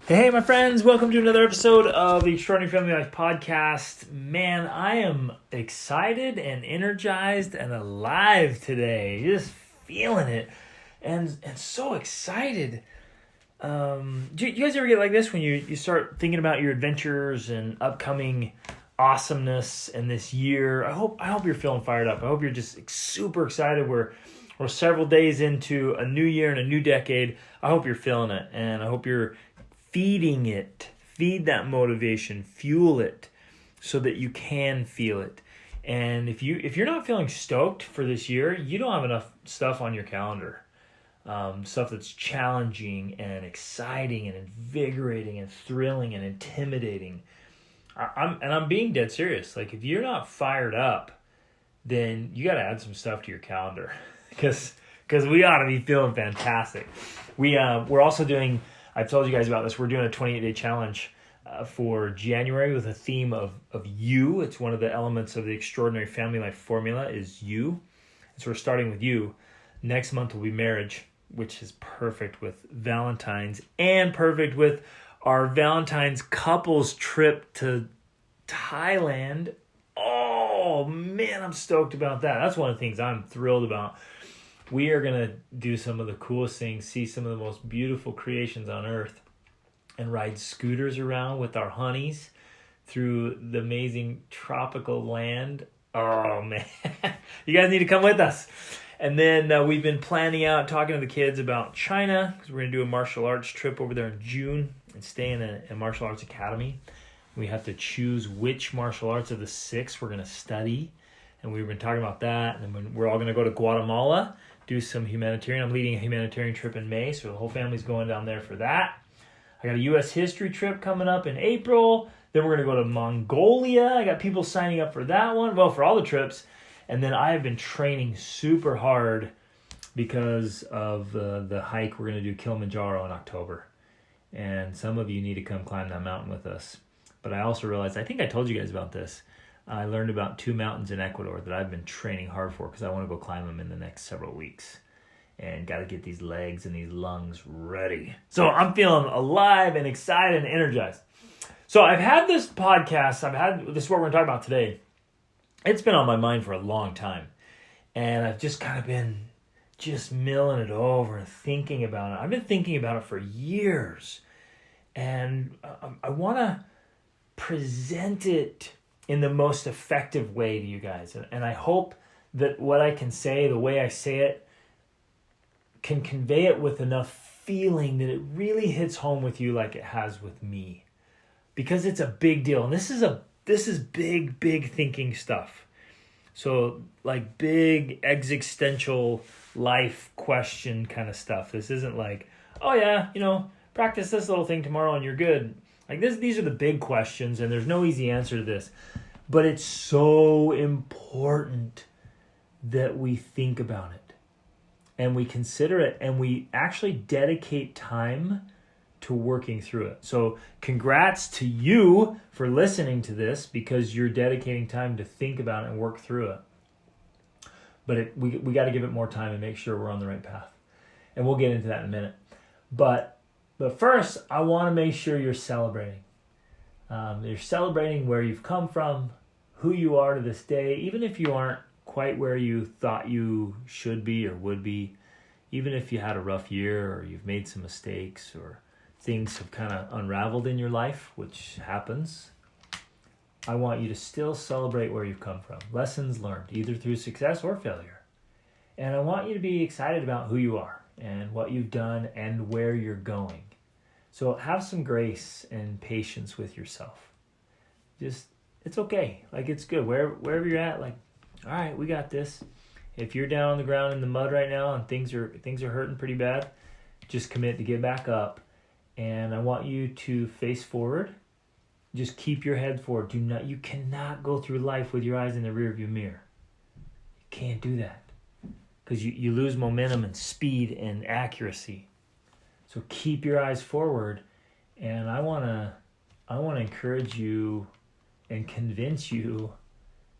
Hey, my friends, welcome to another episode of the Extraordinary Family Life Podcast. Man, I am excited and energized and alive today. Just feeling it and so excited. Do you guys ever get like this when you start thinking about your adventures and upcoming awesomeness in this year? I hope you're feeling fired up. I hope you're just super excited. We're several days into a new year and a new decade. I hope you're feeling it, and I hope you're feeding it. Feed that motivation, fuel it so that you can feel it. And if you're not feeling stoked for this year, you don't have enough stuff on your calendar. Stuff that's challenging and exciting and invigorating and thrilling and intimidating. I'm being dead serious. Like, if you're not fired up, then you got to add some stuff to your calendar because we ought to be feeling fantastic. We're also doing, I've told you guys about this, we're doing a 28-day challenge for January with a theme of you. It's one of the elements of the Extraordinary Family Life formula is you. So we're starting with you. Next month will be marriage, which is perfect with Valentine's and perfect with our Valentine's couples trip to Thailand. Oh, man, I'm stoked about that. That's one of the things I'm thrilled about. We are going to do some of the coolest things, see some of the most beautiful creations on earth, and ride scooters around with our honeys through the amazing tropical land. Oh, man. You guys need to come with us. And then we've been planning out, talking to the kids about China, because we're going to do a martial arts trip over there in June and stay in a martial arts academy. We have to choose which martial arts of the 6 we're going to study. And we've been talking about that. And then we're all going to go to Guatemala, do some humanitarian. I'm leading a humanitarian trip in May, so the whole family's going down there for that. I got a U.S. history trip coming up in April. Then we're going to go to Mongolia. I got people signing up for that one. Well, for all the trips. And then I have been training super hard because of the hike we're going to do Kilimanjaro in October. And some of you need to come climb that mountain with us. But I also realized, I think I told you guys about this. I learned about 2 mountains in Ecuador that I've been training hard for because I want to go climb them in the next several weeks. And got to get these legs and these lungs ready. So I'm feeling alive and excited and energized. So I've had this podcast. This is what we're going to talk about today. It's been on my mind for a long time. And I've just kind of been just milling it over and thinking about it. I've been thinking about it for years. And I want to present it in the most effective way to you guys. And I hope that what I can say, the way I say it, can convey it with enough feeling that it really hits home with you like it has with me. Because it's a big deal. And this is big thinking stuff. So like big existential life question kind of stuff. This isn't like, oh yeah, practice this little thing tomorrow and you're good. Like these are the big questions, and there's no easy answer to this. But it's so important that we think about it and we consider it and we actually dedicate time to working through it. So congrats to you for listening to this because you're dedicating time to think about it and work through it. But we got to give it more time and make sure we're on the right path. And we'll get into that in a minute. But first, I want to make sure you're celebrating. You're celebrating where you've come from, who you are to this day, even if you aren't quite where you thought you should be or would be, even if you had a rough year or you've made some mistakes or things have kind of unraveled in your life, which happens. I want you to still celebrate where you've come from. Lessons learned, either through success or failure. And I want you to be excited about who you are and what you've done and where you're going. So have some grace and patience with yourself. It's okay. Like, it's good. Wherever you're at, like, all right, we got this. If you're down on the ground in the mud right now and things are hurting pretty bad, just commit to get back up. And I want you to face forward. Just keep your head forward. You cannot go through life with your eyes in the rearview mirror. You can't do that. Because you lose momentum and speed and accuracy. So keep your eyes forward, and I want to encourage you and convince you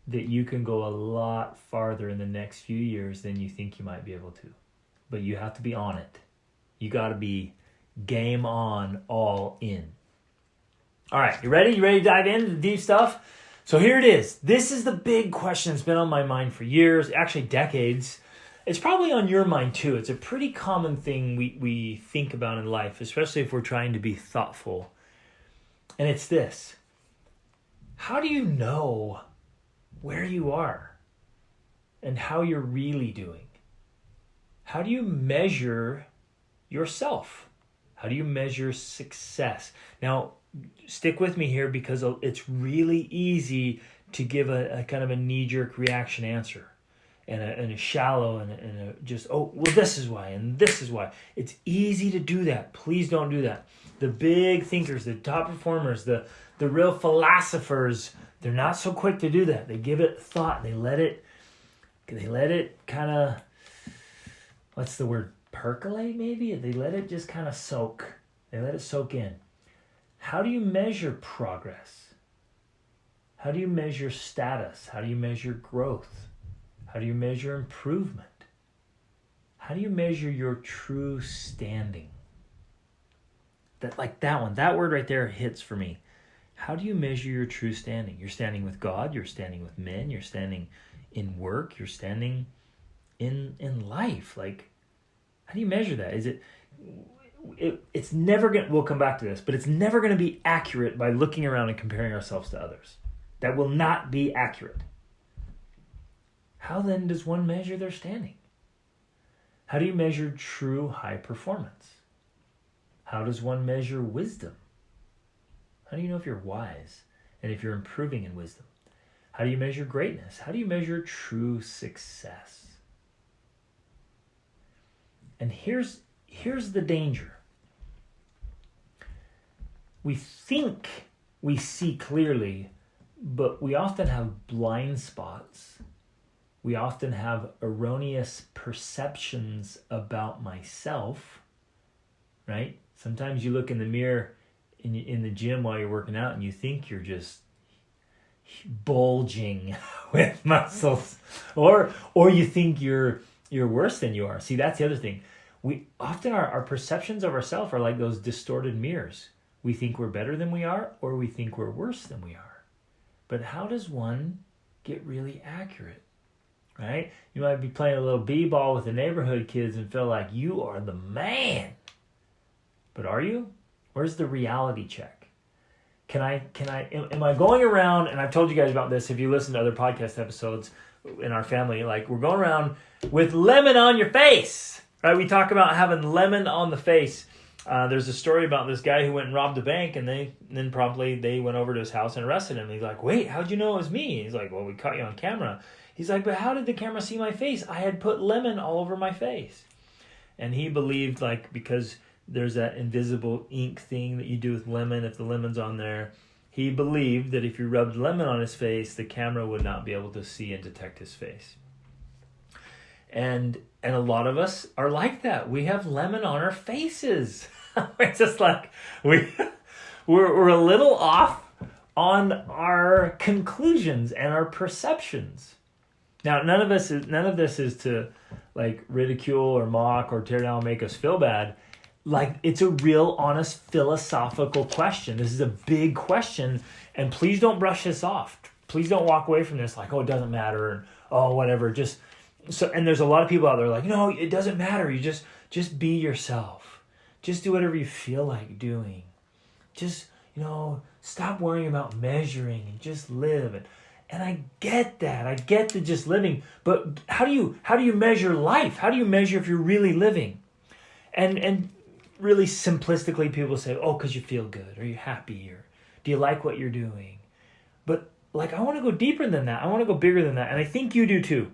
that you can go a lot farther in the next few years than you think you might be able to. But you have to be on it. You got to be Game on, all in. All right, you ready? You ready to dive into the deep stuff? So here it is. This is the big question that's been on my mind for years, actually decades. It's probably on your mind too. It's a pretty common thing we think about in life, especially if we're trying to be thoughtful. And it's this. How do you know where you are and how you're really doing? How do you measure yourself? How do you measure success? Now, stick with me here because it's really easy to give a kind of a knee-jerk reaction answer and a shallow and a just, oh, well, this is why and this is why. It's easy to do that. Please don't do that. The big thinkers, the top performers, the real philosophers, they're not so quick to do that. They give it thought. They let it kind of, what's the word? Percolate maybe? They let it just kind of soak. They let it soak in. How do you measure progress? How do you measure status? How do you measure growth? How do you measure improvement? How do you measure your true standing? That word right there hits for me. How do you measure your true standing? You're standing with God, you're standing with men, you're standing in work, you're standing in life. Like, how do you measure that? Is it's never going to, we'll come back to this, but it's never going to be accurate by looking around and comparing ourselves to others. That will not be accurate. How then does one measure their standing? How do you measure true high performance? How does one measure wisdom? How do you know if you're wise and if you're improving in wisdom? How do you measure greatness? How do you measure true success? And here's the danger. We think we see clearly, but we often have blind spots. We often have erroneous perceptions about myself, right? Sometimes you look in the mirror in the gym while you're working out and you think you're just bulging with muscles, or you think you're worse than you are. See, that's the other thing. We often our perceptions of ourselves are like those distorted mirrors. We think we're better than we are, or we think we're worse than we are. But how does one get really accurate, right? You might be playing a little b-ball with the neighborhood kids and feel like you are the man. But are you? Where's the reality check? Am I going around, and I've told you guys about this if you listen to other podcast episodes in our family, like we're going around with lemon on your face, right? We talk about having lemon on the face. There's a story about this guy who went and robbed a bank, and then promptly they went over to his house and arrested him. He's like, wait, how'd you know it was me? He's like, well, we caught you on camera. He's like, but how did the camera see my face? I had put lemon all over my face. And he believed, like, because there's that invisible ink thing that you do with lemon, if the lemon's on there, he believed that if you rubbed lemon on his face, the camera would not be able to see and detect his face. And a lot of us are like that. We have lemon on our faces. It's just like we're a little off on our conclusions and our perceptions. Now, none of this is to like ridicule or mock or tear down, make us feel bad. Like, it's a real, honest, philosophical question. This is a big question, and please don't brush this off. Please don't walk away from this like, oh, it doesn't matter, and oh, whatever. And there's a lot of people out there like, no, it doesn't matter. You just be yourself. Just do whatever you feel like doing. Just, stop worrying about measuring and just live. And I get that. I get the just living. But how do you measure life? How do you measure if you're really living? And really simplistically, people say, oh, because you feel good. Are you happy? Or do you like what you're doing? But like, I want to go deeper than that. I want to go bigger than that. And I think you do too.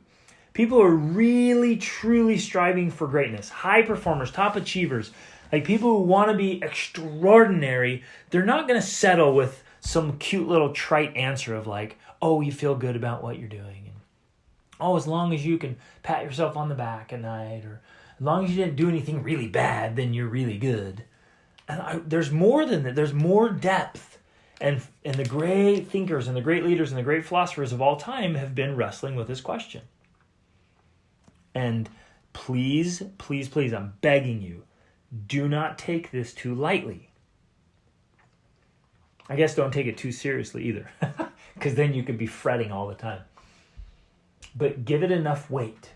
People are really, truly striving for greatness. High performers, top achievers. Like people who want to be extraordinary. They're not going to settle with some cute little trite answer of like, oh, you feel good about what you're doing. And, oh, as long as you can pat yourself on the back at night, or as long as you didn't do anything really bad, then you're really good. And there's more than that. There's more depth. And the great thinkers and the great leaders and the great philosophers of all time have been wrestling with this question. And please, please, please, I'm begging you, do not take this too lightly. I guess don't take it too seriously either, because then you could be fretting all the time. But give it enough weight.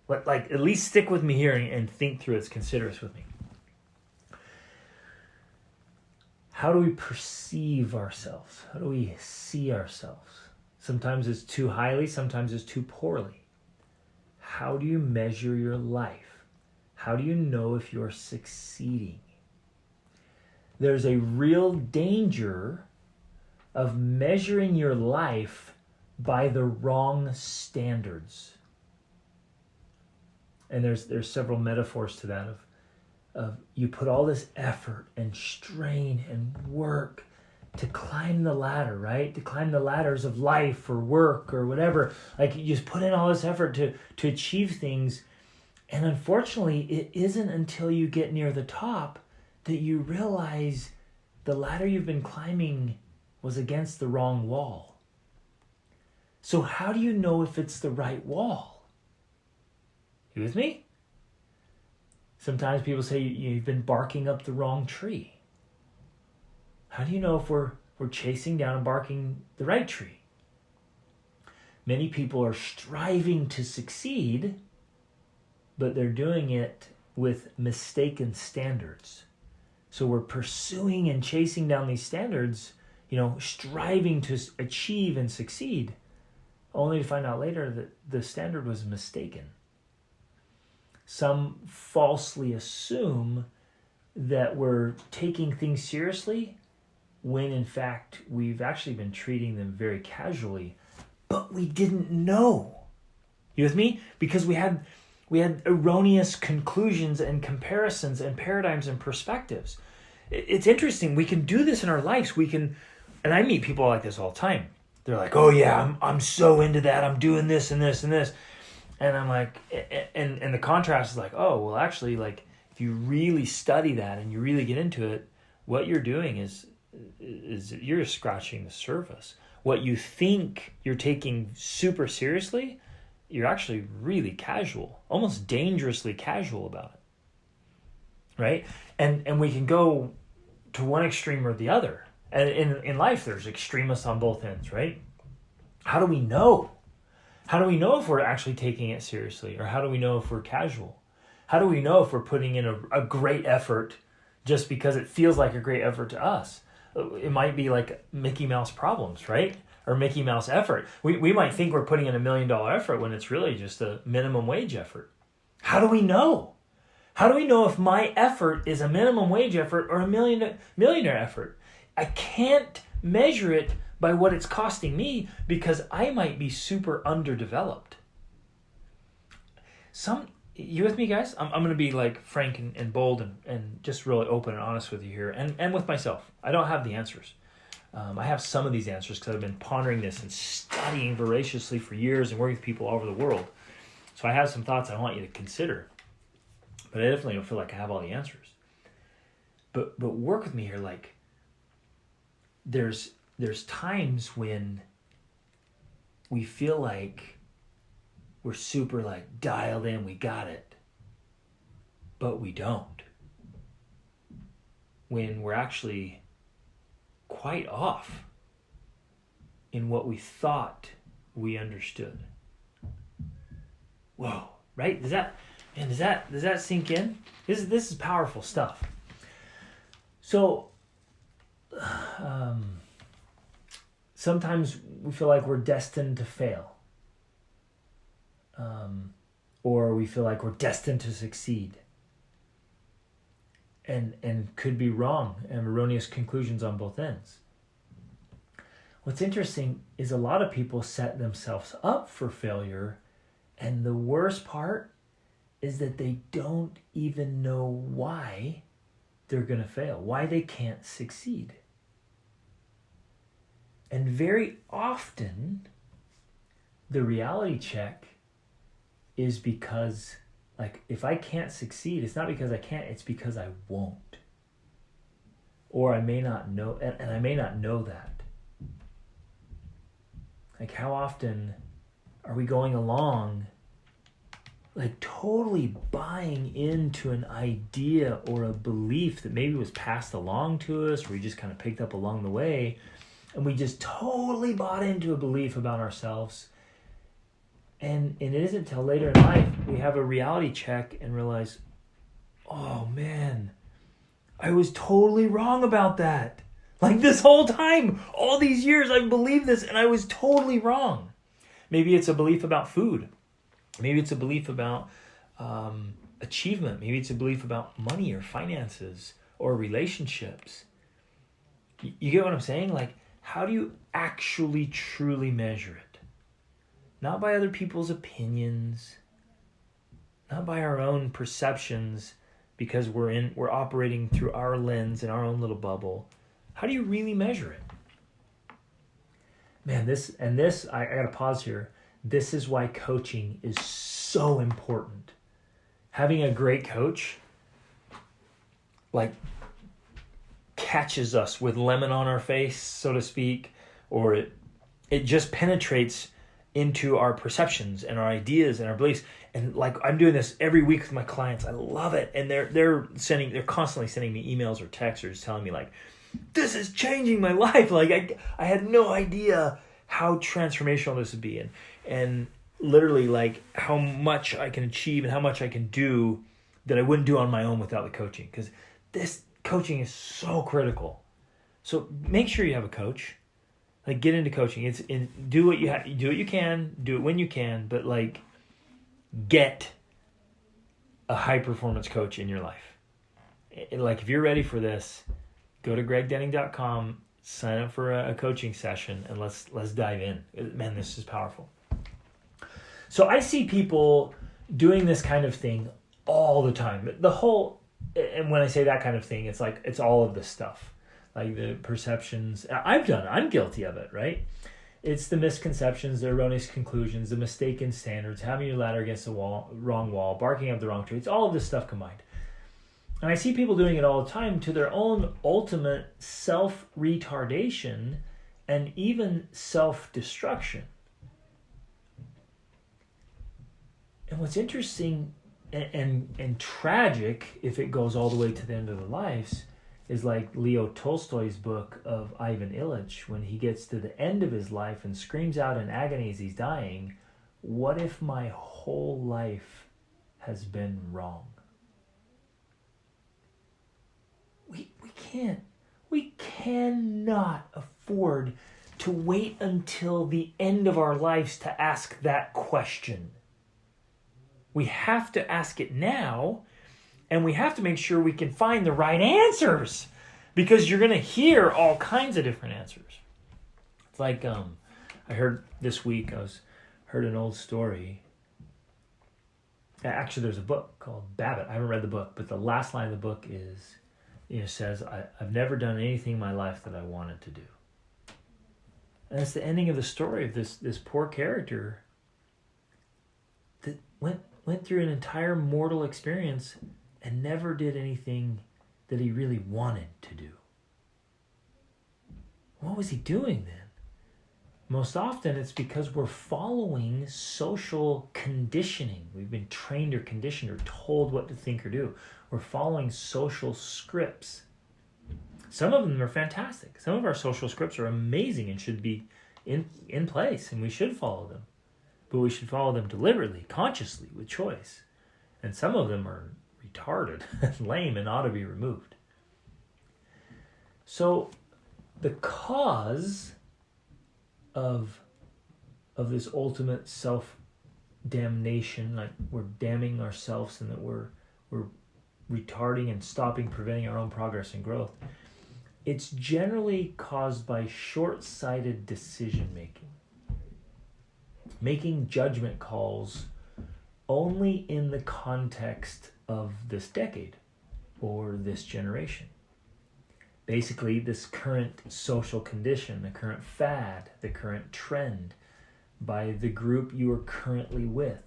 Like at least stick with me here and think through this, consider this with me. How do we perceive ourselves? How do we see ourselves? Sometimes it's too highly, sometimes it's too poorly. How do you measure your life? How do you know if you're succeeding? There's a real danger of measuring your life by the wrong standards. And there's several metaphors to that of you put all this effort and strain and work to climb the ladder, right? To climb the ladders of life or work or whatever. Like you just put in all this effort to achieve things. And unfortunately, it isn't until you get near the top that you realize the ladder you've been climbing was against the wrong wall. So how do you know if it's the right wall? You with me? Sometimes people say you've been barking up the wrong tree. How do you know if we're chasing down and barking the right tree? Many people are striving to succeed, but they're doing it with mistaken standards. So we're pursuing and chasing down these standards, striving to achieve and succeed, only to find out later that the standard was mistaken. Some falsely assume that we're taking things seriously when in fact we've actually been treating them very casually, but we didn't know. You with me? Because we had erroneous conclusions and comparisons and paradigms and perspectives. It's interesting. We can do this in our lives. And I meet people like this all the time. They're like, oh yeah, I'm so into that. I'm doing this and this and this. And I'm like, and the contrast is like, oh, well, actually, like, if you really study that and you really get into it, what you're doing is you're scratching the surface. What you think you're taking super seriously, you're actually really casual, almost dangerously casual about it, right? And we can go to one extreme or the other. And in life, there's extremists on both ends, right? How do we know? How do we know if we're actually taking it seriously? Or how do we know if we're casual? How do we know if we're putting in a great effort just because it feels like a great effort to us? It might be like Mickey Mouse problems, right? Or Mickey Mouse effort. We might think we're putting in $1 million effort when it's really just a minimum wage effort. How do we know? How do we know if my effort is a minimum wage effort or a millionaire effort? I can't measure it by what it's costing me because I might be super underdeveloped. You with me, guys? I'm going to be like frank and bold and just really open and honest with you here and with myself. I don't have the answers. I have some of these answers because I've been pondering this and studying voraciously for years and working with people all over the world. So I have some thoughts I want you to consider. But I definitely don't feel like I have all the answers. But work with me here. Like, there's times when we feel like we're super like dialed in, we got it, but we don't. When we're actually quite off in what we thought we understood. Whoa, right? Does that sink in? This is powerful stuff. So sometimes we feel like we're destined to fail. Or we feel like we're destined to succeed. And could be wrong and erroneous conclusions on both ends. What's interesting is a lot of people set themselves up for failure, and the worst part is that they don't even know why they're going to fail, why they can't succeed. And very often, the reality check is because, like, if I can't succeed, it's not because I can't, it's because I won't. Or I may not know, and I may not know that. Like, how often are we going along like totally buying into an idea or a belief that maybe was passed along to us, or we just kind of picked up along the way, and we just totally bought into a belief about ourselves. And it isn't until later in life we have a reality check and realize, oh man, I was totally wrong about that. Like this whole time, all these years, I've believed this and I was totally wrong. Maybe it's a belief about food. Maybe it's a belief about achievement. Maybe it's a belief about money or finances or relationships. You get what I'm saying? Like, how do you actually truly measure it? Not by other people's opinions, not by our own perceptions, because we're operating through our lens in our own little bubble. How do you really measure it? Man, I gotta pause here. This is why coaching is so important. Having a great coach, like, catches us with lemon on our face, so to speak, or it just penetrates into our perceptions and our ideas and our beliefs. And like, I'm doing this every week with my clients. I love it. And they're constantly sending me emails or texts or just telling me like, this is changing my life. Like I had no idea how transformational this would be. And literally like how much I can achieve and how much I can do that I wouldn't do on my own without the coaching. Because this coaching is so critical. So make sure you have a coach. Like, get into coaching. Do what you can, do it when you can, but like, get a high performance coach in your life. And like, if you're ready for this, go to gregdenning.com, sign up for a coaching session, and let's dive in. Man, this is powerful. So I see people doing this kind of thing all the time. And when I say that kind of thing, it's like, it's all of this stuff. Like the perceptions, I'm guilty of it, right? It's the misconceptions, the erroneous conclusions, the mistaken standards, having your ladder against the wrong wall, barking up the wrong tree. It's all of this stuff combined. And I see people doing it all the time to their own ultimate self-retardation and even self-destruction. And what's interesting and tragic, if it goes all the way to the end of their lives, is like Leo Tolstoy's book of Ivan Ilyich, when he gets to the end of his life and screams out in agony as he's dying, what if my whole life has been wrong? We cannot afford to wait until the end of our lives to ask that question. We have to ask it now. And we have to make sure we can find the right answers, because you're going to hear all kinds of different answers. It's like I heard this week, heard an old story. Actually, there's a book called Babbitt. I haven't read the book, but the last line of the book says, I've never done anything in my life that I wanted to do. And it's the ending of the story of this poor character that went through an entire mortal experience and never did anything that he really wanted to do. What was he doing then? Most often it's because we're following social conditioning. We've been trained or conditioned or told what to think or do. We're following social scripts. Some of them are fantastic. Some of our social scripts are amazing and should be in place, and we should follow them. But we should follow them deliberately, consciously, with choice. And some of them are retarded and lame and ought to be removed. So the cause of this ultimate self-damnation, like we're damning ourselves and that we're retarding and preventing our own progress and growth, it's generally caused by short-sighted decision-making. Making judgment calls only in the context of this decade or this generation. Basically, this current social condition, the current fad, the current trend by the group you are currently with.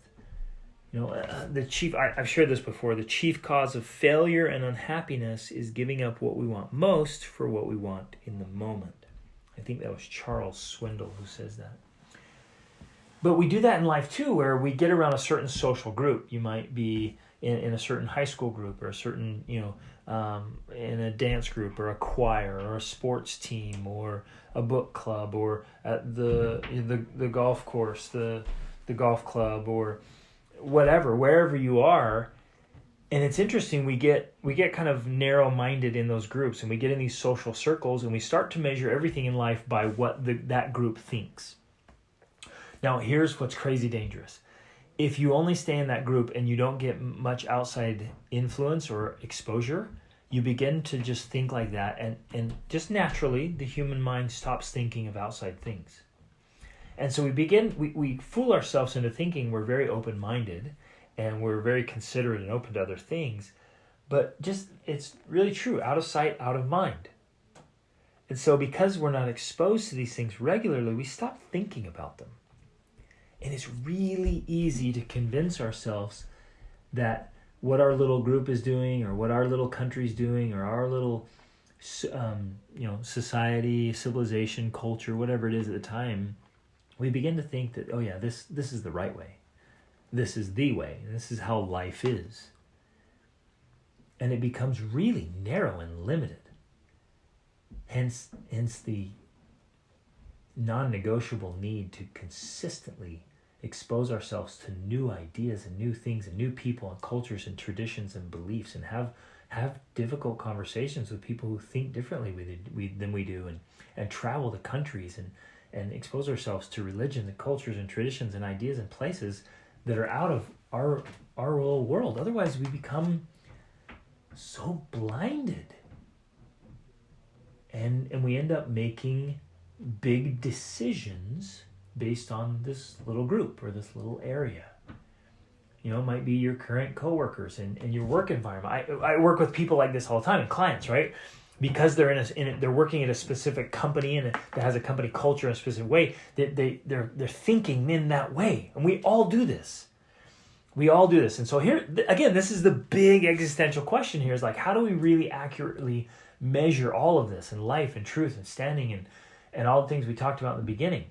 I've shared this before, the chief cause of failure and unhappiness is giving up what we want most for what we want in the moment. I think that was Charles Swindoll who says that. But we do that in life too, where we get around a certain social group. You might be in a certain high school group, or a certain, in a dance group, or a choir, or a sports team, or a book club, or at the golf course, the golf club, or whatever, wherever you are. And it's interesting, we get kind of narrow-minded in those groups, and we get in these social circles, and we start to measure everything in life by what that group thinks. Now, here's what's crazy dangerous. If you only stay in that group and you don't get much outside influence or exposure, you begin to just think like that, and just naturally, the human mind stops thinking of outside things. And so we fool ourselves into thinking we're very open-minded, and we're very considerate and open to other things, but just, it's really true, out of sight, out of mind. And so because we're not exposed to these things regularly, we stop thinking about them. And it's really easy to convince ourselves that what our little group is doing, or what our little country's doing, or our little society, civilization, culture, whatever it is at the time, we begin to think that, oh yeah, this is the right way. This is the way. This is how life is. And it becomes really narrow and limited. Hence the non-negotiable need to consistently expose ourselves to new ideas and new things and new people and cultures and traditions and beliefs, and have difficult conversations with people who think differently than we do, and travel to countries and expose ourselves to religions and cultures and traditions and ideas and places that are out of our little world. Otherwise, we become so blinded. And we end up making big decisions based on this little group or this little area. It might be your current coworkers and your work environment. I work with people like this all the time, and clients, right? Because they're they're working at a specific company and that has a company culture in a specific way, they're thinking in that way. And we all do this. And so here, again, this is the big existential question here, is like, how do we really accurately measure all of this in life and truth and standing and all the things we talked about in the beginning?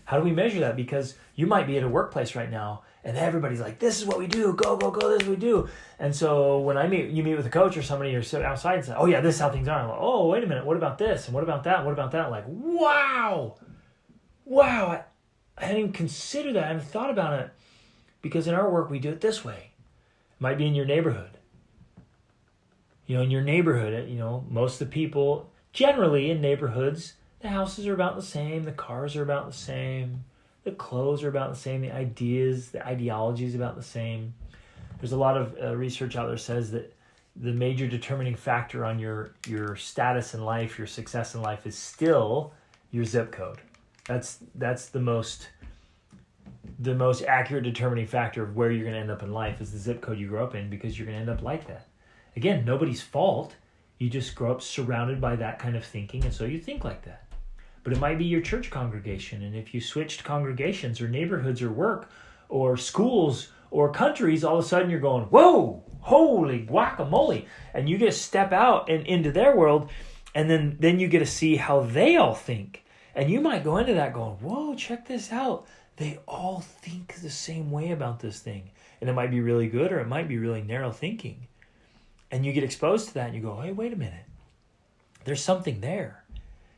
How do we measure that? Because you might be at a workplace right now and everybody's like, this is what we do, go, this is what we do. And so when you meet with a coach or somebody, you're sitting outside and say, oh yeah, this is how things are. I'm like, oh, wait a minute, what about this? And what about that? And what about that? I'm like, wow, I hadn't even considered that. I haven't thought about it. Because in our work, we do it this way. It might be in your neighborhood. In your neighborhood, most of the people, generally in neighborhoods, the houses are about the same, the cars are about the same, the clothes are about the same, the ideology is about the same. There's a lot of research out there says that the major determining factor on your status in life, your success in life, is still your zip code. That's the most accurate determining factor of where you're going to end up in life, is the zip code you grow up in, because you're going to end up like that. Again, nobody's fault. You just grow up surrounded by that kind of thinking, and so you think like that. But it might be your church congregation, and if you switched congregations or neighborhoods or work or schools or countries, all of a sudden you're going, whoa, holy guacamole, and you get to step out and into their world, and then you get to see how they all think. And you might go into that going, whoa, check this out. They all think the same way about this thing. And it might be really good, or it might be really narrow thinking. And you get exposed to that and you go, hey, wait a minute. There's something there.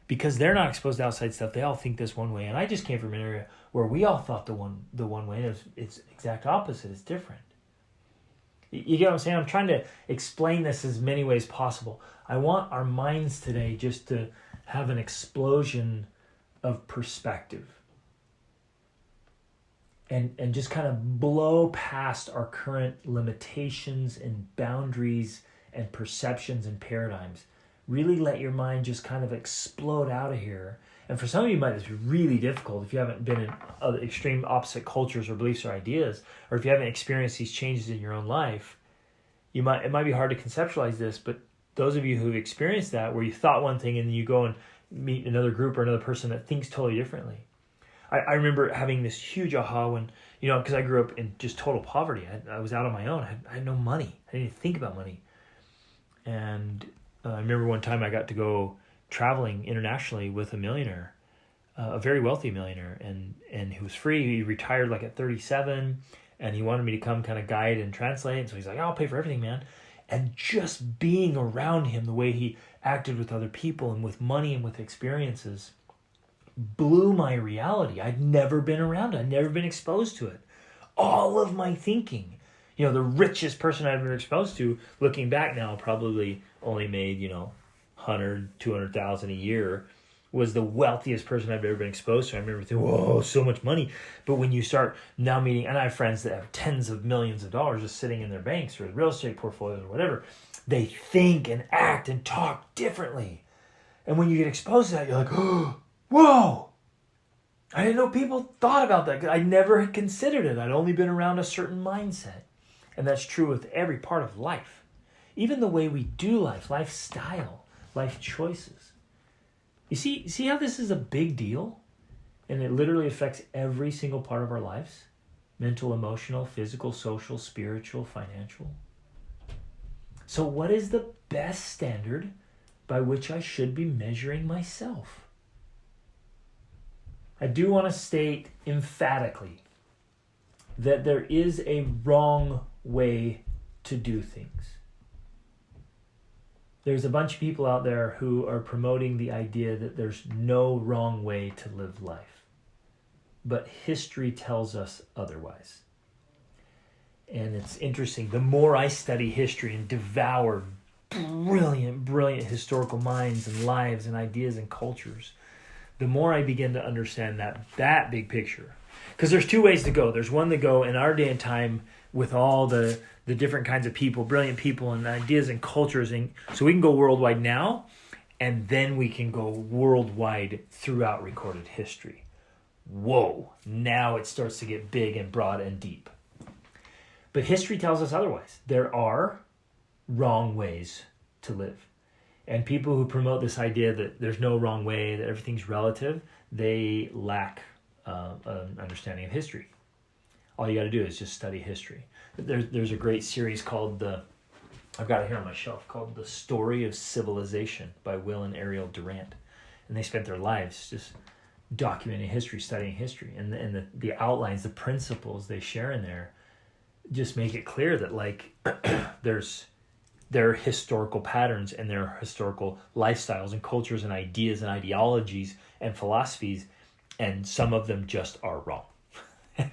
Because they're not exposed to outside stuff. They all think this one way. And I just came from an area where we all thought the one way. And it's exact opposite. It's different. You get what I'm saying? I'm trying to explain this as many ways possible. I want our minds today just to have an explosion of perspective. And just kind of blow past our current limitations and boundaries and perceptions and paradigms. Really let your mind just kind of explode out of here. And for some of you, it might be really difficult if you haven't been in other extreme opposite cultures or beliefs or ideas, or if you haven't experienced these changes in your own life. It might be hard to conceptualize this, but those of you who've experienced that, where you thought one thing and then you go and meet another group or another person that thinks totally differently. I remember having this huge aha when, because I grew up in just total poverty. I was out on my own. I had no money. I didn't even think about money. And I remember one time I got to go traveling internationally with a millionaire a very wealthy millionaire, and he was free. He retired like at 37, and he wanted me to come kind of guide and translate. And so he's like, I'll pay for everything, man. And just being around him, the way he acted with other people and with money and with experiences, blew my reality. I'd never been around it. I'd never been exposed to it. All of my thinking, the richest person I've ever exposed to, looking back now, probably only made, 100, 200,000 a year, was the wealthiest person I've ever been exposed to. I remember thinking, whoa, so much money. But when you start now meeting, and I have friends that have tens of millions of dollars just sitting in their banks or real estate portfolios or whatever, they think and act and talk differently. And when you get exposed to that, you're like, oh, whoa, I didn't know people thought about that. I never had considered it. I'd only been around a certain mindset. And that's true with every part of life. Even the way we do life, lifestyle, life choices. You see how this is a big deal? And it literally affects every single part of our lives. Mental, emotional, physical, social, spiritual, financial. So what is the best standard by which I should be measuring myself? I do want to state emphatically that there is a wrong way to do things. There's a bunch of people out there who are promoting the idea that there's no wrong way to live life. But history tells us otherwise. And it's interesting. The more I study history and devour brilliant historical minds and lives and ideas and cultures, the more I begin to understand that big picture. Because there's two ways to go. There's one to go in our day and time with all the different kinds of people, brilliant people and ideas and cultures. And so we can go worldwide now, and then we can go worldwide throughout recorded history. Whoa, now it starts to get big and broad and deep. But history tells us otherwise. There are wrong ways to live. And people who promote this idea that there's no wrong way, that everything's relative, they lack an understanding of history. All you got to do is just study history. There's a great series called I've got it here on my shelf, called The Story of Civilization by Will and Ariel Durant. And they spent their lives just documenting history, studying history. And the outlines, the principles they share in there just make it clear that there are historical patterns and there are historical lifestyles and cultures and ideas and ideologies and philosophies, and some of them just are wrong.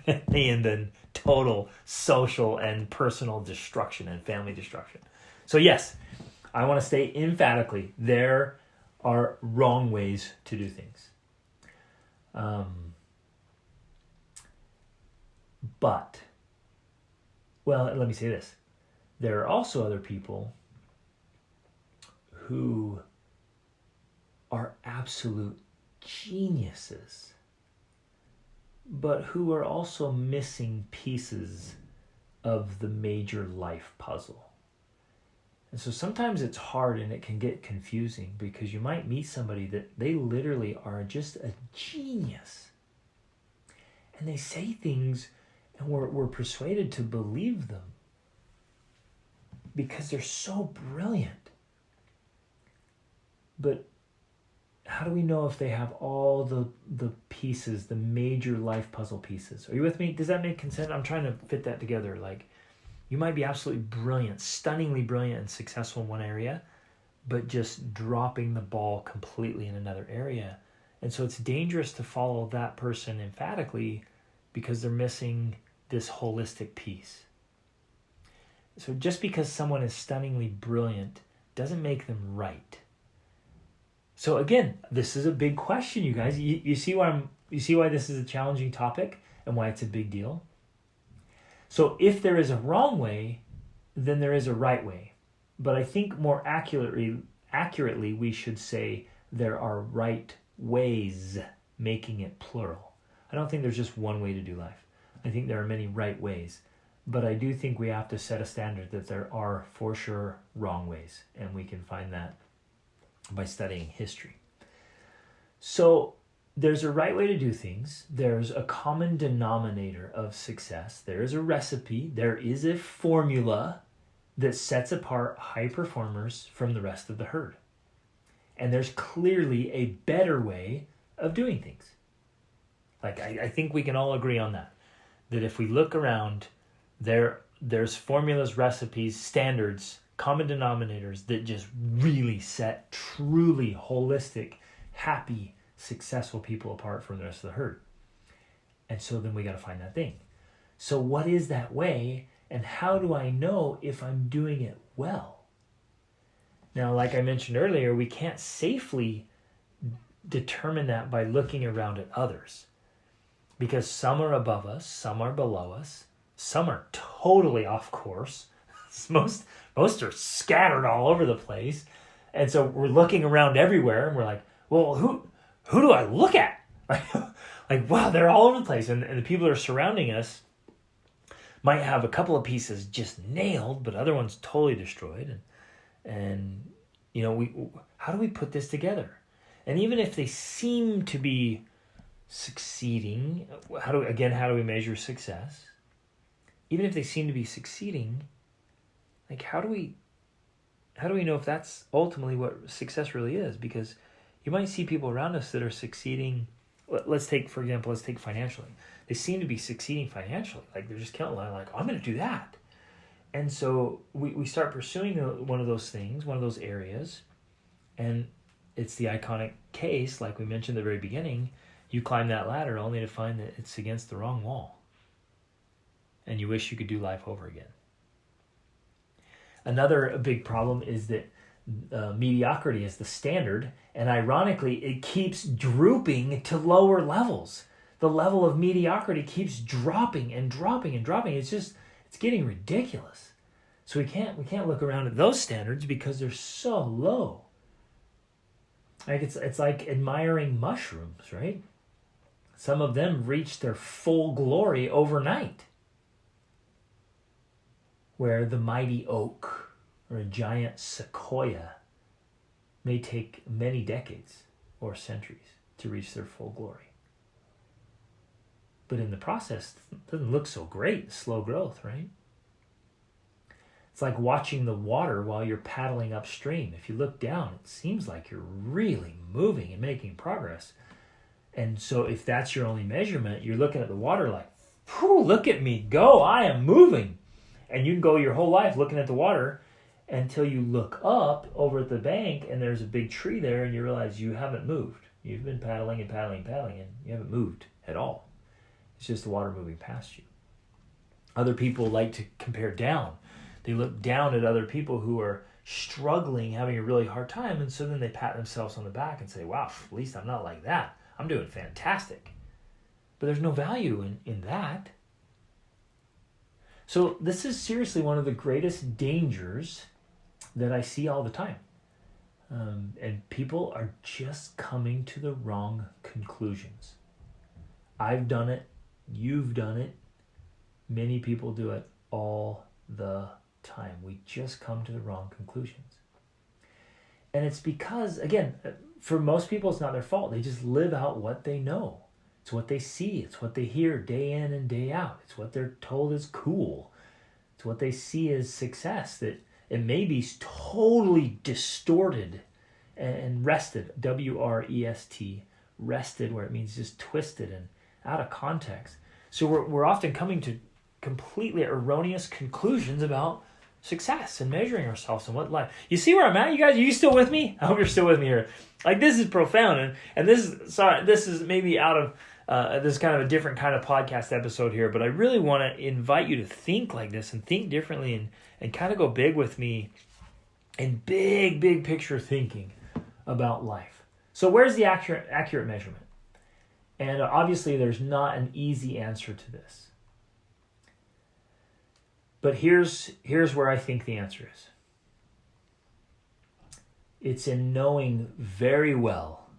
And then total social and personal destruction and family destruction. So yes, I want to state emphatically, there are wrong ways to do things. But, well, let me say this. There are also other people who are absolute geniuses, but who are also missing pieces of the major life puzzle. And so sometimes it's hard and it can get confusing because you might meet somebody that they literally are just a genius. And they say things and we're persuaded to believe them because they're so brilliant. But how do we know if they have all the pieces, the major life puzzle pieces? Are you with me? Does that make sense? I'm trying to fit that together. Like, you might be absolutely brilliant, stunningly brilliant and successful in one area, but just dropping the ball completely in another area. And so it's dangerous to follow that person emphatically because they're missing this holistic piece. So just because someone is stunningly brilliant doesn't make them right. So again, this is a big question, you guys. You see why this is a challenging topic and why it's a big deal? So if there is a wrong way, then there is a right way. But I think more accurately, we should say there are right ways, making it plural. I don't think there's just one way to do life. I think there are many right ways. But I do think we have to set a standard that there are, for sure, wrong ways. And we can find that by studying history. So there's a right way to do things. There's a common denominator of success. There is a recipe. There is a formula that sets apart high performers from the rest of the herd. And there's clearly a better way, of doing things. Like, I think we can all agree on that. That if we look around, there's formulas, recipes, standards, common denominators that just really set truly holistic, happy, successful people apart from the rest of the herd. And so then we got to find that thing. So what is that way, and how do I know if I'm doing it well? Now, like I mentioned earlier, we can't safely determine that by looking around at others, because some are above us, some are below us, some are totally off course. Most are scattered all over the place. And so we're looking around everywhere and we're like, well, who do I look at? Like, wow, they're all over the place. And the people that are surrounding us might have a couple of pieces just nailed, but other ones totally destroyed. And you know, how do we put this together? And even if they seem to be succeeding, how do we measure success? Even if they seem to be succeeding, like, how do we know if that's ultimately what success really is? Because you might see people around us that are succeeding. Let's take financially. They seem to be succeeding financially. Like, they're just killing it. Like, I'm going to do that. And so we start pursuing one of those things, one of those areas. And it's the iconic case, like we mentioned at the very beginning. You climb that ladder only to find that it's against the wrong wall. And you wish you could do life over again. Another big problem is that mediocrity is the standard, and ironically, it keeps drooping to lower levels. The level of mediocrity keeps dropping and dropping and dropping. It's getting ridiculous. So we can't look around at those standards because they're so low. Like, it's like admiring mushrooms, right? Some of them reach their full glory overnight, where the mighty oak or a giant sequoia may take many decades or centuries to reach their full glory. But in the process, it doesn't look so great, slow growth, right? It's like watching the water while you're paddling upstream. If you look down, it seems like you're really moving and making progress. And so if that's your only measurement, you're looking at the water like, whew, look at me go, I am moving. And you can go your whole life looking at the water until you look up over at the bank and there's a big tree there and you realize you haven't moved. You've been paddling and paddling and paddling and you haven't moved at all. It's just the water moving past you. Other people like to compare down. They look down at other people who are struggling, having a really hard time, and so then they pat themselves on the back and say, wow, at least I'm not like that. I'm doing fantastic. But there's no value in that. So this is seriously one of the greatest dangers that I see all the time. And people are just coming to the wrong conclusions. I've done it. You've done it. Many people do it all the time. We just come to the wrong conclusions. And it's because, again, for most people, it's not their fault. They just live out what they know. It's what they see. It's what they hear day in and day out. It's what they're told is cool. It's what they see as success. That it may be totally distorted and wrested, W-R-E-S-T, wrested, where it means just twisted and out of context. So we're often coming to completely erroneous conclusions about success and measuring ourselves and what life. You see where I'm at, you guys? Are you still with me? I hope you're still with me here. Like, this is profound, and this is maybe out of this kind of a different kind of podcast episode here, but I really want to invite you to think like this and think differently and kind of go big with me in big picture thinking about life. So where's the accurate measurement? And obviously there's not an easy answer to this. But here's where I think the answer is. It's in knowing very well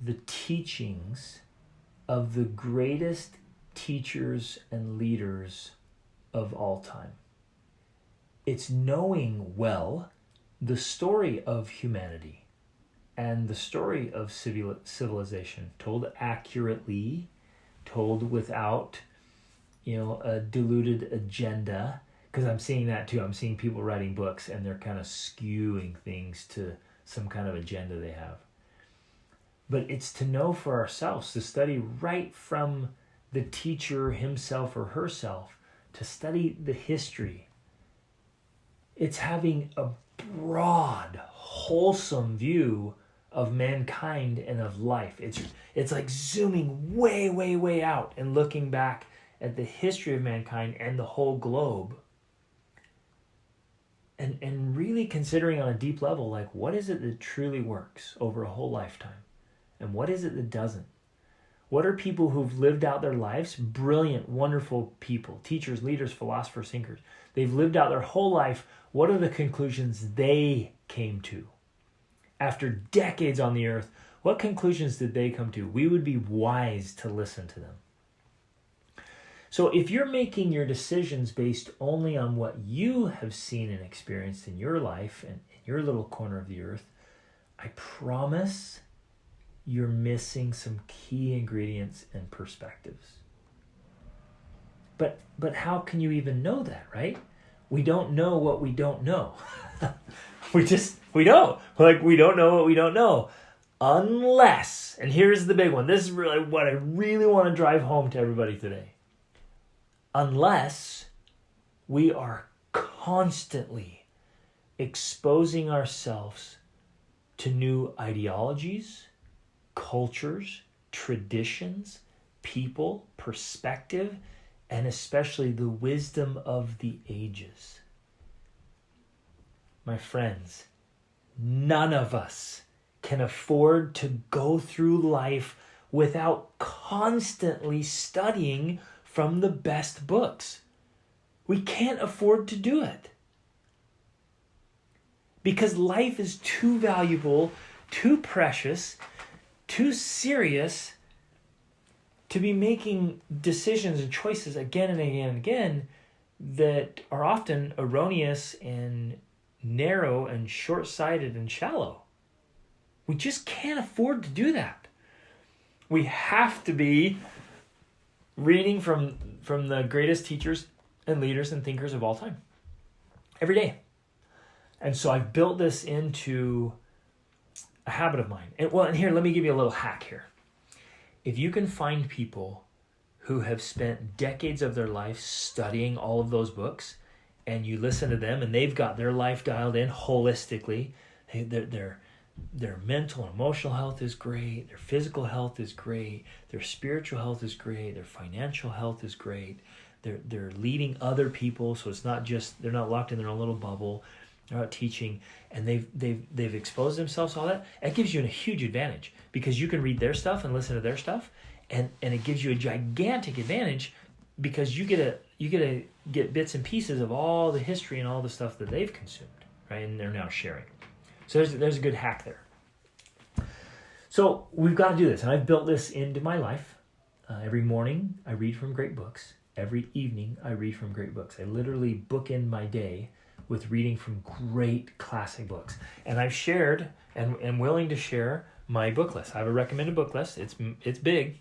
the teachings of the greatest teachers and leaders of all time. It's knowing well the story of humanity and the story of civilization, told accurately, told without a diluted agenda, because I'm seeing that too. I'm seeing people writing books and they're kind of skewing things to some kind of agenda they have. but it's to know for ourselves, to study right from the teacher himself or herself, to study the history. It's having a broad, wholesome view of mankind and of life. It's like zooming way, way, way out and looking back at the history of mankind and the whole globe. And really considering on a deep level, like, what is it that truly works over a whole lifetime? And what is it that doesn't? What are people who've lived out their lives? Brilliant, wonderful people, teachers, leaders, philosophers, thinkers. They've lived out their whole life. What are the conclusions they came to? After decades on the earth, what conclusions did they come to? We would be wise to listen to them. So if you're making your decisions based only on what you have seen and experienced in your life and in your little corner of the earth, I promise you're missing some key ingredients and perspectives. But how can you even know that, right? We don't know what we don't know. we don't. Like, we don't know what we don't know. Unless, and here's the big one. This is really what I really want to drive home to everybody today. Unless we are constantly exposing ourselves to new ideologies, cultures, traditions, people, perspective, and especially the wisdom of the ages. My friends, none of us can afford to go through life without constantly studying from the best books. We can't afford to do it. Because life is too valuable, too precious, too serious to be making decisions and choices again and again and again that are often erroneous and narrow and short-sighted and shallow. We just can't afford to do that. We have to be reading from the greatest teachers and leaders and thinkers of all time. Every day. And so I've built this into a habit of mine. And here, let me give you a little hack here. If you can find people who have spent decades of their life studying all of those books, and you listen to them and they've got their life dialed in holistically, their mental and emotional health is great, their physical health is great, their spiritual health is great, their financial health is great, they're leading other people, so it's not just, they're not locked in their own little bubble, they're out teaching, and they've exposed themselves to all that. That gives you a huge advantage because you can read their stuff and listen to their stuff, and it gives you a gigantic advantage because you get to get bits and pieces of all the history and all the stuff that they've consumed, right? And they're now sharing. So there's a good hack there. So we've got to do this, and I've built this into my life. Every morning I read from great books. Every evening I read from great books. I literally bookend my day with reading from great classic books. And I've shared and am willing to share my book list. I have a recommended book list. It's big,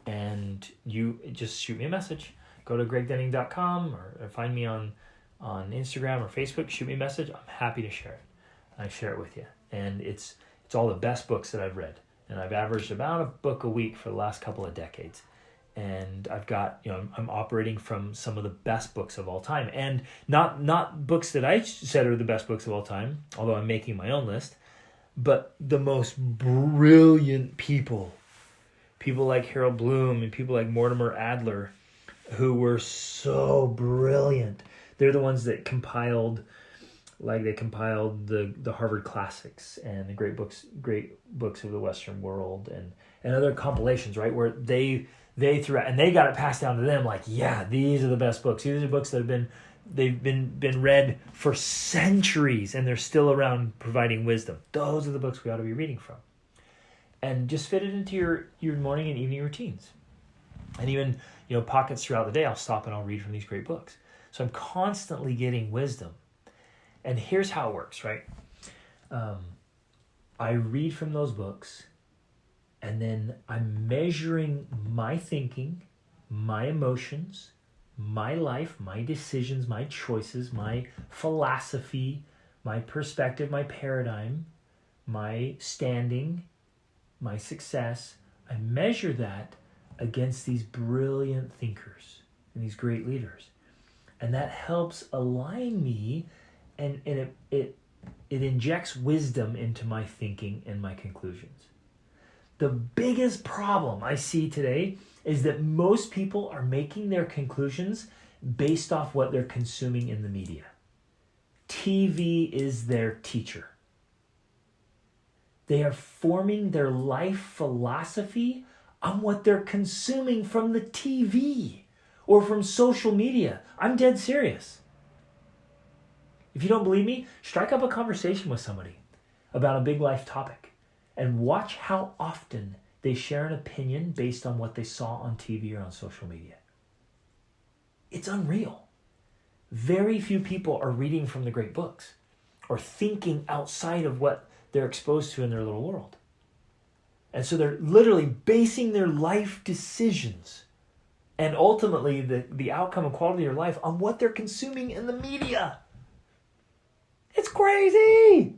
and you just shoot me a message. Go to gregdenning.com or find me on Instagram or Facebook. Shoot me a message. I'm happy to share it. I share it with you. And it's all the best books that I've read. And I've averaged about a book a week for the last couple of decades. And I've got, I'm operating from some of the best books of all time. And not books that I said are the best books of all time, although I'm making my own list, but the most brilliant people. People like Harold Bloom and people like Mortimer Adler, who were so brilliant. They're the ones that compiled the Harvard classics and the great books of the Western world and other compilations, right? Where they threw out, and they got it passed down to them like, yeah, these are the best books. These are books that they've been read for centuries and they're still around providing wisdom. Those are the books we ought to be reading from. And just fit it into your morning and evening routines. And even, pockets throughout the day, I'll stop and I'll read from these great books. So I'm constantly getting wisdom. And here's how it works, right? I read from those books, and then I'm measuring my thinking, my emotions, my life, my decisions, my choices, my philosophy, my perspective, my paradigm, my standing my success, I measure that against these brilliant thinkers and these great leaders. And that helps align me, and it injects wisdom into my thinking and my conclusions. The biggest problem I see today is that most people are making their conclusions based off what they're consuming in the media. TV is their teacher. They are forming their life philosophy on what they're consuming from the TV or from social media. I'm dead serious. If you don't believe me, strike up a conversation with somebody about a big life topic and watch how often they share an opinion based on what they saw on TV or on social media. It's unreal. Very few people are reading from the great books or thinking outside of what they're exposed to in their little world. And so they're literally basing their life decisions and ultimately the outcome and quality of their life on what they're consuming in the media. It's crazy.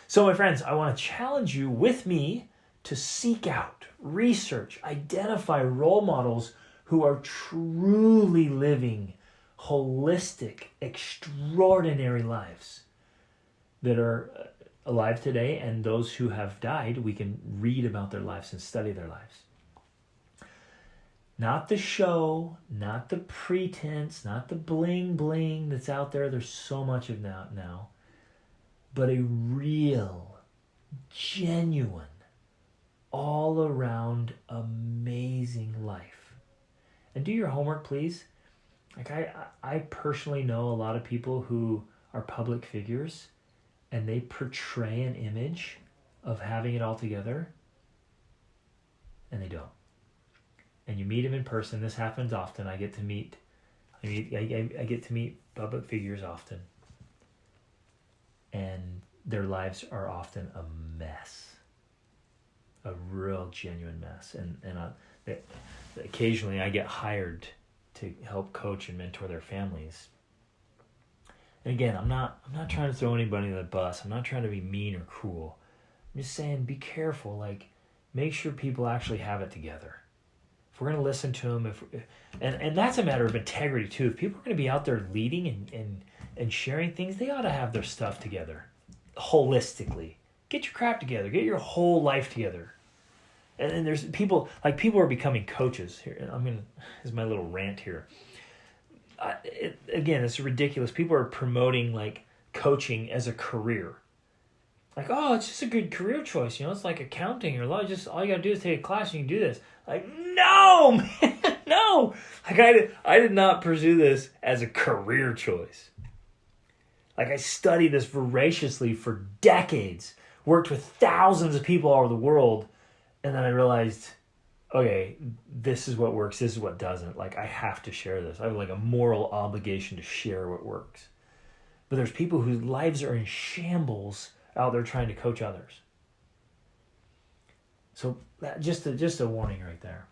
So my friends, I want to challenge you with me to seek out, research, identify role models who are truly living holistic, extraordinary lives that are alive today, and those who have died, we can read about their lives and study their lives. Not the show, not the pretense, not the bling bling that's out there. There's so much of that now. But a real, genuine, all around amazing life. And do your homework, please. Like I personally know a lot of people who are public figures and they portray an image of having it all together, and they don't. And you meet them in person. This happens often. I get to meet public figures often, and their lives are often a mess, a real genuine mess. And occasionally I get hired to help coach and mentor their families. And again, I'm not trying to throw anybody under the bus. I'm not trying to be mean or cruel. I'm just saying, be careful. Like, make sure people actually have it together. If we're going to listen to them, and that's a matter of integrity too. If people are going to be out there leading and sharing things, they ought to have their stuff together, holistically. Get your crap together. Get your whole life together. And there's people are becoming coaches here. This is my little rant here. Again, it's ridiculous. People are promoting like coaching as a career. Like, oh, it's just a good career choice. It's like accounting or law. Just all you got to do is take a class and you can do this. Like, no, man, no. Like I did not pursue this as a career choice. Like, I studied this voraciously for decades, worked with thousands of people all over the world, and then I realized, okay, this is what works, this is what doesn't. Like, I have to share this. I have like a moral obligation to share what works. But there's people whose lives are in shambles out there trying to coach others. So just a warning right there.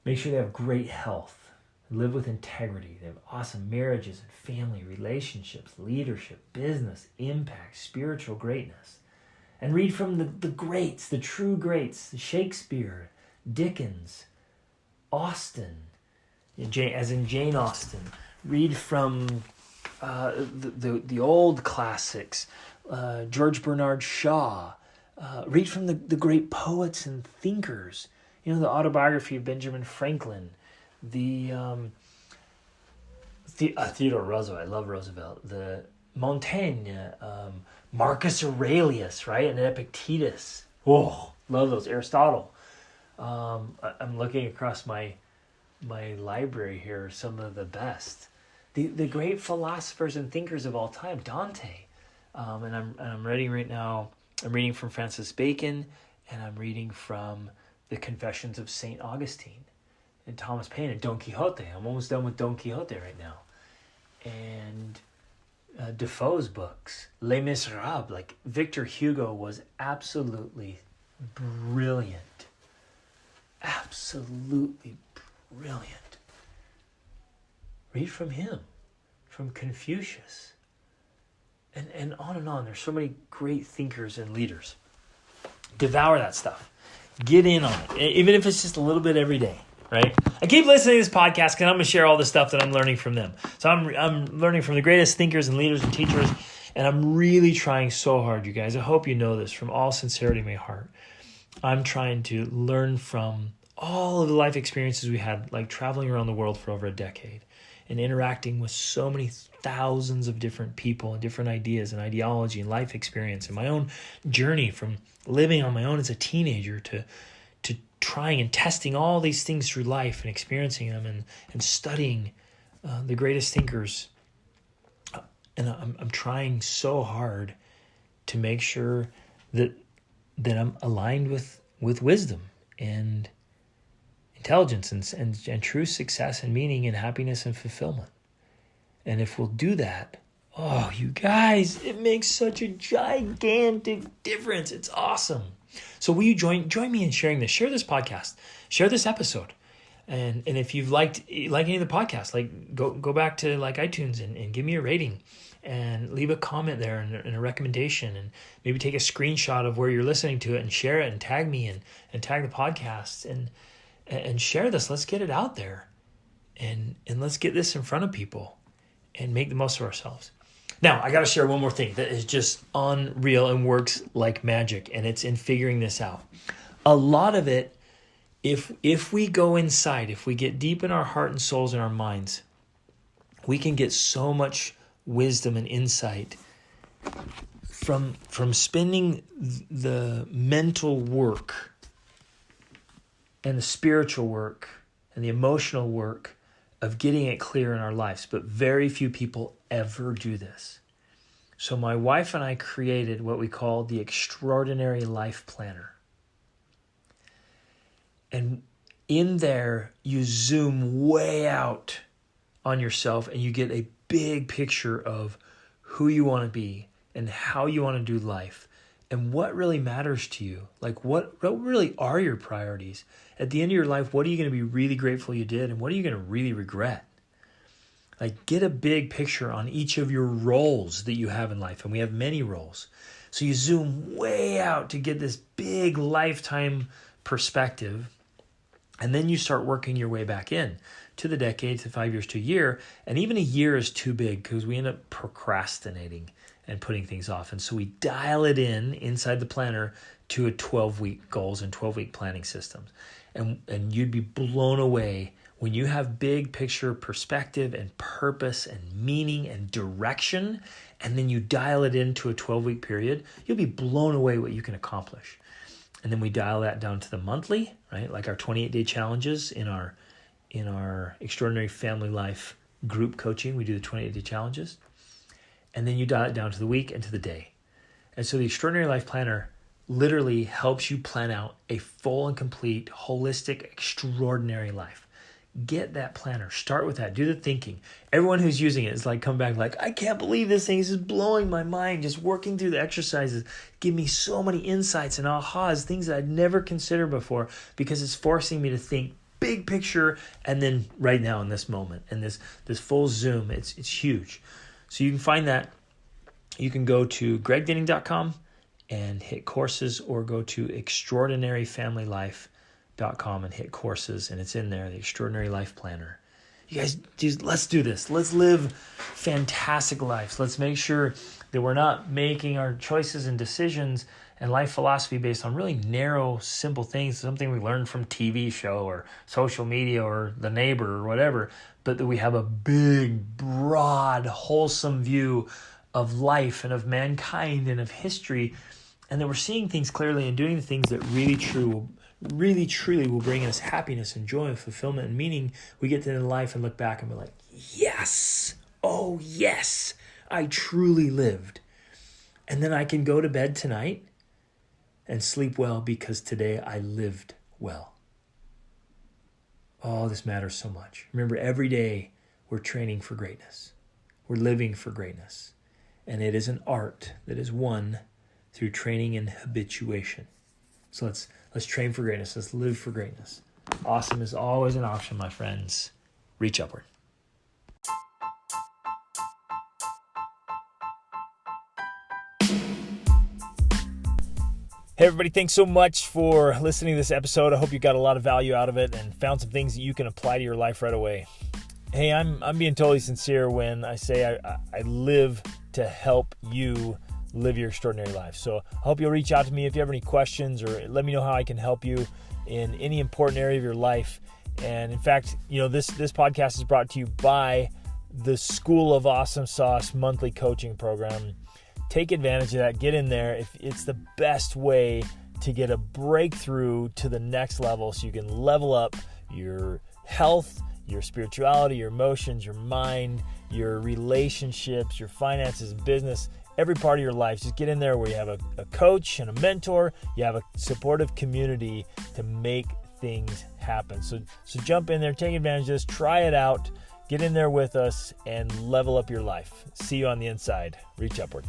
Make sure they have great health, live with integrity. They have awesome marriages and family, relationships, leadership, business, impact, spiritual greatness. And read from the greats, the true greats, Shakespeare, Dickens, Austen, as in Jane Austen. Read from the old classics, George Bernard Shaw. Read from the great poets and thinkers. The autobiography of Benjamin Franklin, Theodore Roosevelt. I love Roosevelt. The Montaigne, Marcus Aurelius, right? And Epictetus. Oh, love those. Aristotle. I'm looking across my library here, some of the best. The great philosophers and thinkers of all time, Dante. And I'm reading right now, I'm reading from Francis Bacon, and I'm reading from the Confessions of St. Augustine and Thomas Paine and Don Quixote. I'm almost done with Don Quixote right now. And Defoe's books, Les Miserables. Like, Victor Hugo was absolutely brilliant. Absolutely brilliant. Read from him, from Confucius, and on and on. There's so many great thinkers and leaders. Devour that stuff. Get in on it, even if it's just a little bit every day, right? I keep listening to this podcast because I'm going to share all the stuff that I'm learning from them. So I'm learning from the greatest thinkers and leaders and teachers, and I'm really trying so hard, you guys. I hope you know this from all sincerity in my heart. I'm trying to learn from all of the life experiences we had, like traveling around the world for over a decade and interacting with so many thousands of different people and different ideas and ideology and life experience, and my own journey from living on my own as a teenager to trying and testing all these things through life and experiencing them and studying the greatest thinkers. And I'm trying so hard to make sure that I'm aligned with wisdom and intelligence and true success and meaning and happiness and fulfillment. And if we'll do that, oh, you guys, it makes such a gigantic difference. It's awesome. So will you join me in sharing this? Share this podcast. Share this episode. And if you've liked any of the podcasts, like go back to like iTunes and give me a rating and leave a comment there and a recommendation, and maybe take a screenshot of where you're listening to it and share it and tag me and tag the podcast and share this. Let's get it out there and let's get this in front of people and make the most of ourselves. Now, I got to share one more thing that is just unreal and works like magic, and it's in figuring this out. A lot of it, if we go inside, if we get deep in our heart and souls and our minds, we can get so much wisdom and insight from spending the mental work and the spiritual work and the emotional work of getting it clear in our lives. But very few people ever do this. So my wife and I created what we call the Extraordinary Life Planner. And in there, you zoom way out on yourself and you get a big picture of who you want to be and how you want to do life and what really matters to you. Like what really are your priorities? At the end of your life, what are you going to be really grateful you did, and what are you going to really regret? Like, get a big picture on each of your roles that you have in life, and we have many roles. So you zoom way out to get this big lifetime perspective, and then you start working your way back in to the decade, to 5 years, to a year, and even a year is too big because we end up procrastinating and putting things off. And so we dial it inside the planner to a 12-week goals and 12-week planning systems. And you'd be blown away when you have big picture perspective and purpose and meaning and direction, and then you dial it into a 12-week period, you'll be blown away what you can accomplish. And then we dial that down to the monthly, right? Like our 28-day challenges in our Extraordinary Family Life group coaching, we do the 28-day challenges. And then you dial it down to the week and to the day. And so the Extraordinary Life Planner literally helps you plan out a full and complete, holistic, extraordinary life. Get that planner. Start with that. Do the thinking. Everyone who's using it is like, come back like, I can't believe this thing. This is blowing my mind. Just working through the exercises give me so many insights and ahas, things that I'd never considered before, because it's forcing me to think big picture and then right now in this moment. And this full zoom, it's huge. So you can find that. You can go to gregdenning.com and hit courses, or go to extraordinaryfamilylife.com and hit courses, and it's in there, the Extraordinary Life Planner. You guys, let's do this. Let's live fantastic lives. Let's make sure that we're not making our choices and decisions and life philosophy based on really narrow, simple things, something we learned from TV show or social media or the neighbor or whatever, but that we have a big, broad, wholesome view of life and of mankind and of history, and that we're seeing things clearly and doing the things that really truly will bring us happiness and joy and fulfillment and meaning. We get to the end of life and look back and be like, yes, oh yes, I truly lived. And then I can go to bed tonight and sleep well because today I lived well. Oh, this matters so much. Remember, every day we're training for greatness. We're living for greatness. And it is an art that is won through training and habituation. So let's train for greatness. Let's live for greatness. Awesome is always an option, my friends. Reach upward. Hey everybody, thanks so much for listening to this episode. I hope you got a lot of value out of it and found some things that you can apply to your life right away. Hey, I'm being totally sincere when I say I live to help you live your extraordinary life. So I hope you'll reach out to me if you have any questions, or let me know how I can help you in any important area of your life. And in fact, this podcast is brought to you by the School of Awesome Sauce monthly coaching program. Take advantage of that. Get in there. It's the best way to get a breakthrough to the next level so you can level up your health, your spirituality, your emotions, your mind, your relationships, your finances, business, every part of your life. Just get in there where you have a coach and a mentor. You have a supportive community to make things happen. So jump in there, take advantage of this, try it out, get in there with us, and level up your life. See you on the inside. Reach upward.